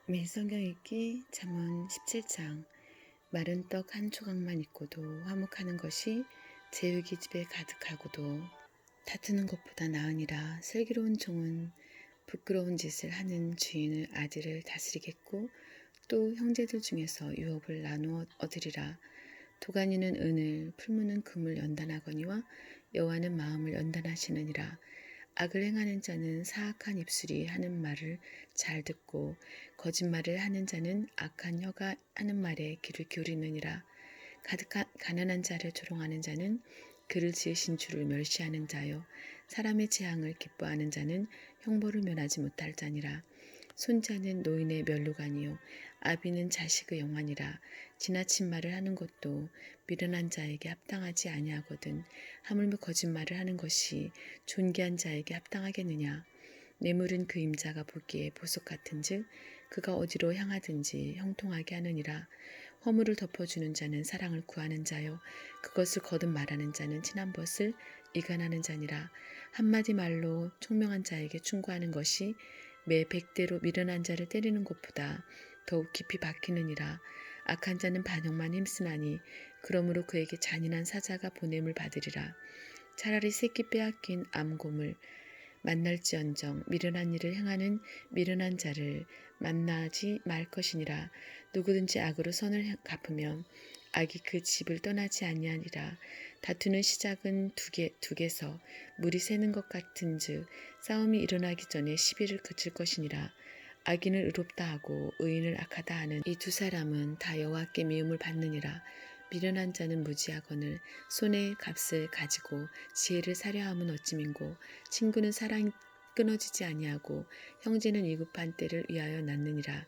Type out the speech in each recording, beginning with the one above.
매일 성경 읽기 잠언 17장. 마른 떡 한 조각만 있고도 화목하는 것이 제육이 집에 가득하고도 다투는 것보다 나으니라. 슬기로운 종은 부끄러운 짓을 하는 주인의 아들을 다스리겠고 또 형제들 중에서 유업을 나누어 얻으리라. 도가니는 은을, 풀무는 금을 연단하거니와 여호와는 마음을 연단하시느니라. 악을 행하는 자는 사악한 입술이 하는 말을 잘 듣고 거짓말을 하는 자는 악한 혀가 하는 말에 귀를 기울이느니라. 가난한 자를 조롱하는 자는 그를 지으신 주를 멸시하는 자요. 사람의 재앙을 기뻐하는 자는 형벌을 면하지 못할 자니라. 손자는 노인의 면류관이요 아비는 자식의 영환이라. 지나친 말을 하는 것도 미련한 자에게 합당하지 아니하거든 하물며 거짓말을 하는 것이 존귀한 자에게 합당하겠느냐. 뇌물은 그 임자가 보기에 보석 같은즉 그가 어디로 향하든지 형통하게 하느니라. 허물을 덮어주는 자는 사랑을 구하는 자요 그것을 거듭 말하는 자는 친한 벗을 이간하는 자니라. 한마디 말로 총명한 자에게 충고하는 것이 매 100대로 미련한 자를 때리는 것보다 더욱 깊이 박히느니라. 악한 자는 반역만 힘쓰나니 그러므로 그에게 잔인한 사자가 보냄을 받으리라. 차라리 새끼 빼앗긴 암곰을 만날지언정 미련한 일을 행하는 미련한 자를 만나지 말 것이니라. 누구든지 악으로 선을 갚으면 악이 그 집을 떠나지 아니하리라. 다투는 시작은 둑에서 물이 새는 것 같은즉 싸움이 일어나기 전에 시비를 그칠 것이니라. 악인을 의롭다 하고 의인을 악하다 하는 이 두 사람은 다 여호와께 미움을 받느니라. 미련한 자는 무지하거늘 손에 값을 가지고 지혜를 사려함은 어찌민고. 친구는 사랑이 끊어지지 아니하고 형제는 위급한 때를 위하여 낳느니라.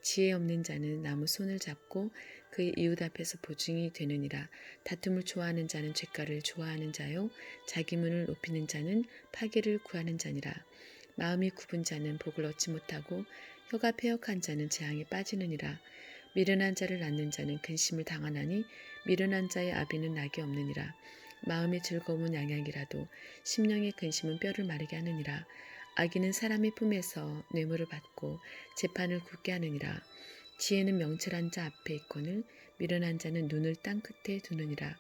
지혜 없는 자는 나무 손을 잡고 그의 이웃 앞에서 보증이 되느니라. 다툼을 좋아하는 자는 죄가를 좋아하는 자요 자기 문을 높이는 자는 파괴를 구하는 자니라. 마음이 굽은 자는 복을 얻지 못하고 혀가 패역한 자는 재앙에 빠지느니라. 미련한 자를 낳는 자는 근심을 당하나니 미련한 자의 아비는 낙이 없느니라. 마음의 즐거움은 양약이라도 심령의 근심은 뼈를 마르게 하느니라. 악인은 사람의 품에서 뇌물을 받고 재판을 굳게 하느니라. 지혜는 명철한 자 앞에 있거늘 미련한 자는 눈을 땅 끝에 두느니라.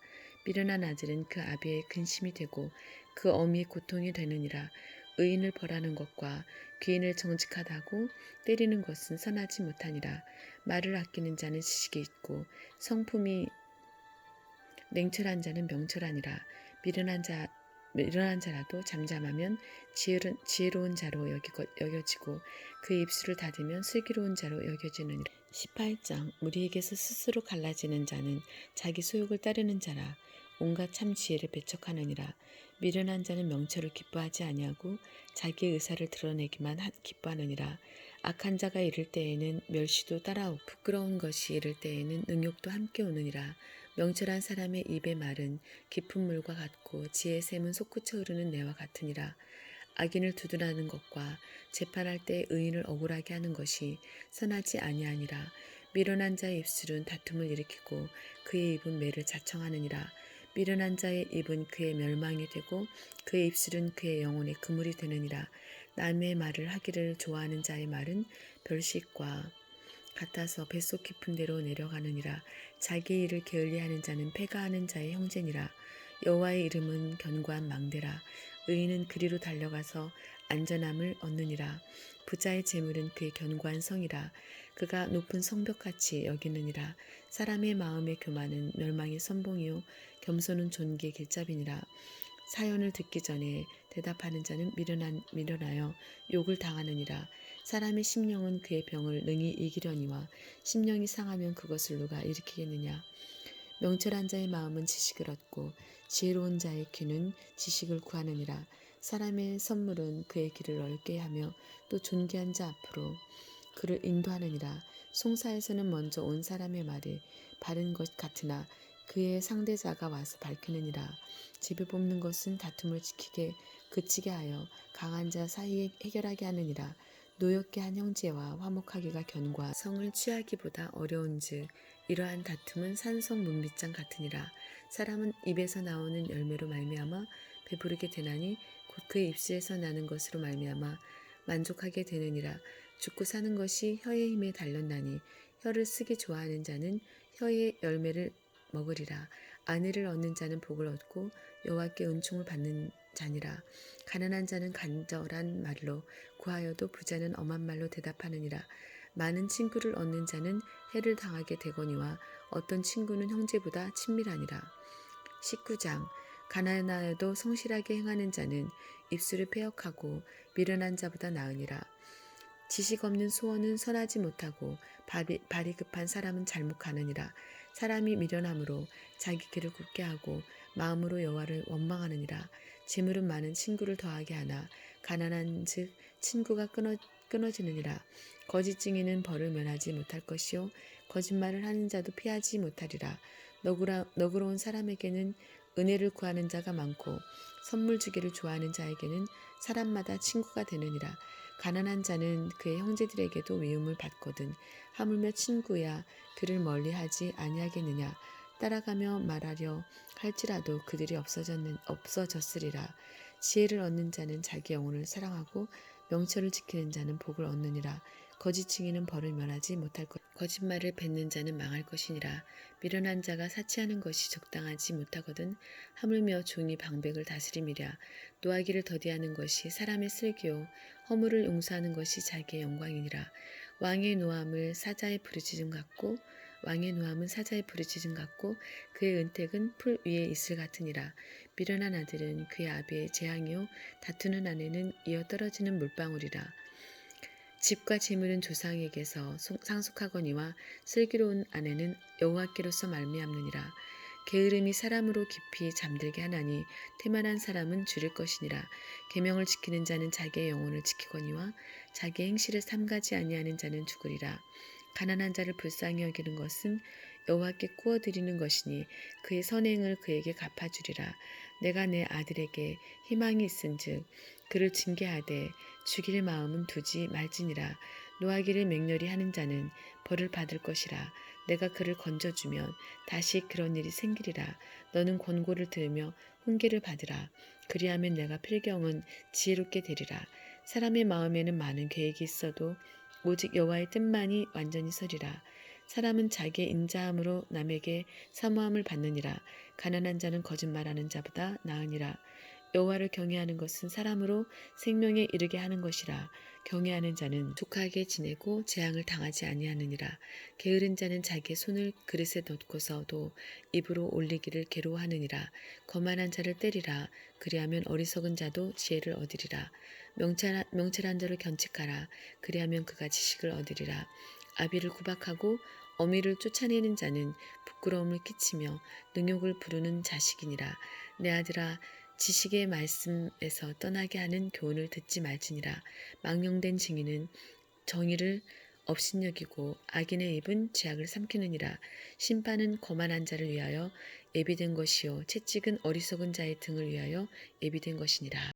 미련한 아들은 그 아비의 근심이 되고 그 어미의 고통이 되느니라. 의인을 벌하는 것과 귀인을 정직하다고 때리는 것은 선하지 못하니라. 말을 아끼는 자는 지식이 있고 성품이 냉철한 자는 명철하니라. 미련한 자라도 잠잠하면 지혜로운 자로 여겨지고 그의 입술을 닫으면 슬기로운 자로 여겨지느니라. 18장. 무리에게서 스스로 갈라지는 자는 자기 소욕을 따르는 자라. 온갖 참 지혜를 배척하느니라. 미련한 자는 명철을 기뻐하지 아니하고 자기의 의사를 드러내기만 기뻐하느니라. 악한 자가 이를 때에는 멸시도 따라오고 부끄러운 것이 이를 때에는 능욕도 함께 오느니라. 명철한 사람의 입의 말은 깊은 물과 같고 지혜의 샘은 솟구쳐 흐르는 내와 같으니라. 악인을 두둔하는 것과 재판할 때 의인을 억울하게 하는 것이 선하지 아니하니라. 미련한 자의 입술은 다툼을 일으키고 그의 입은 매를 자청하느니라. 미련한 자의 입은 그의 멸망이 되고 그의 입술은 그의 영혼의 그물이 되느니라. 남의 말을 하기를 좋아하는 자의 말은 별식과 같아서 뱃속 깊은 데로 내려가느니라. 자기 일을 게을리하는 자는 패가하는 자의 형제니라. 여호와의 이름은 견고한 망대라. 의인은 그리로 달려가서 안전함을 얻느니라. 부자의 재물은 그의 견고한 성이라. 그가 높은 성벽같이 여기느니라. 사람의 마음의 교만은 멸망의 선봉이요 겸손은 존귀의 길잡이니라. 사연을 듣기 전에 대답하는 자는 미련하여 욕을 당하느니라. 사람의 심령은 그의 병을 능히 이기려니와 심령이 상하면 그것을 누가 일으키겠느냐. 명철한 자의 마음은 지식을 얻고 지혜로운 자의 귀는 지식을 구하느니라. 사람의 선물은 그의 길을 넓게 하며 또 존귀한 자 앞으로 그를 인도하느니라. 송사에서는 먼저 온 사람의 말이 바른 것 같으나 그의 상대자가 와서 밝히느니라. 집을 뽑는 것은 다툼을 그치게 하여 강한 자 사이에 해결하게 하느니라. 노엽게 한 형제와 화목하기가 견고한 성을 취하기보다 어려운즉 이러한 다툼은 산성 문빗장 같으니라. 사람은 입에서 나오는 열매로 말미암아 배부르게 되나니 곧 그의 입술에서 나는 것으로 말미암아 만족하게 되느니라. 죽고 사는 것이 혀의 힘에 달렸나니 혀를 쓰기 좋아하는 자는 혀의 열매를 먹으리라. 아내를 얻는 자는 복을 얻고 여호와께 은총을 받는 자니라. 가난한 자는 간절한 말로 구하여도 부자는 엄한 말로 대답하느니라. 많은 친구를 얻는 자는 해를 당하게 되거니와 어떤 친구는 형제보다 친밀하니라. 19장. 가난하여도 성실하게 행하는 자는 입술을 패역하고 미련한 자보다 나으니라. 지식 없는 소원은 선하지 못하고 발이 급한 사람은 잘못하느니라. 사람이 미련함으로 자기 길을 굽게 하고 마음으로 여호와를 원망하느니라. 재물은 많은 친구를 더하게 하나 가난한즉 친구가 끊어지느니라. 거짓 증인은 벌을 면하지 못할 것이요 거짓말을 하는 자도 피하지 못하리라. 너그러운 사람에게는 은혜를 구하는 자가 많고 선물 주기를 좋아하는 자에게는 사람마다 친구가 되느니라. 가난한 자는 그의 형제들에게도 미움을 받거든 하물며 친구야 그를 멀리하지 아니하겠느냐. 따라가며 말하려 할지라도 그들이 없어졌으리라. 지혜를 얻는 자는 자기 영혼을 사랑하고 명철을 지키는 자는 복을 얻느니라. 거짓 증인은 벌을 면하지 못할 것. 거짓말을 뱉는 자는 망할 것이니라. 미련한 자가 사치하는 것이 적당하지 못하거든 하물며 종이 방백을 다스림이랴. 노하기를 더디하는 것이 사람의 슬기요 허물을 용서하는 것이 자기의 영광이니라. 왕의 노함은 사자의 부르짖음 같고 그의 은택은 풀 위에 이슬 같으니라. 미련한 아들은 그의 아비의 재앙이요 다투는 아내는 이어 떨어지는 물방울이라. 집과 재물은 조상에게서 상속하거니와 슬기로운 아내는 여호와께로서 말미암느니라. 게으름이 사람으로 깊이 잠들게 하나니 태만한 사람은 줄일 것이니라. 계명을 지키는 자는 자기의 영혼을 지키거니와 자기의 행실을 삼가지 아니하는 자는 죽으리라. 가난한 자를 불쌍히 여기는 것은 여호와께 구워드리는 것이니 그의 선행을 그에게 갚아주리라. 내가 내 아들에게 희망이 있은즉 그를 징계하되 죽일 마음은 두지 말지니라. 노하기를 맹렬히 하는 자는 벌을 받을 것이라. 내가 그를 건져주면 다시 그런 일이 생기리라. 너는 권고를 들으며 훈계를 받으라. 그리하면 내가 필경은 지혜롭게 되리라. 사람의 마음에는 많은 계획이 있어도 오직 여호와의 뜻만이 완전히 서리라. 사람은 자기의 인자함으로 남에게 사모함을 받느니라. 가난한 자는 거짓말하는 자보다 나으니라. 여호와를 경외하는 것은 사람으로 생명에 이르게 하는 것이라. 경외하는 자는 족하게 지내고 재앙을 당하지 아니하느니라. 게으른 자는 자기의 손을 그릇에 넣고서도 입으로 올리기를 괴로워하느니라. 거만한 자를 때리라. 그리하면 어리석은 자도 지혜를 얻으리라. 명철한 자를 견칙하라. 그리하면 그가 지식을 얻으리라. 아비를 구박하고 어미를 쫓아내는 자는 부끄러움을 끼치며 능욕을 부르는 자식이니라. 내 아들아 지식의 말씀에서 떠나게 하는 교훈을 듣지 말지니라. 망령된 증인은 정의를 업신여기고 악인의 입은 죄악을 삼키느니라. 심판은 거만한 자를 위하여 예비된 것이요 채찍은 어리석은 자의 등을 위하여 예비된 것이니라.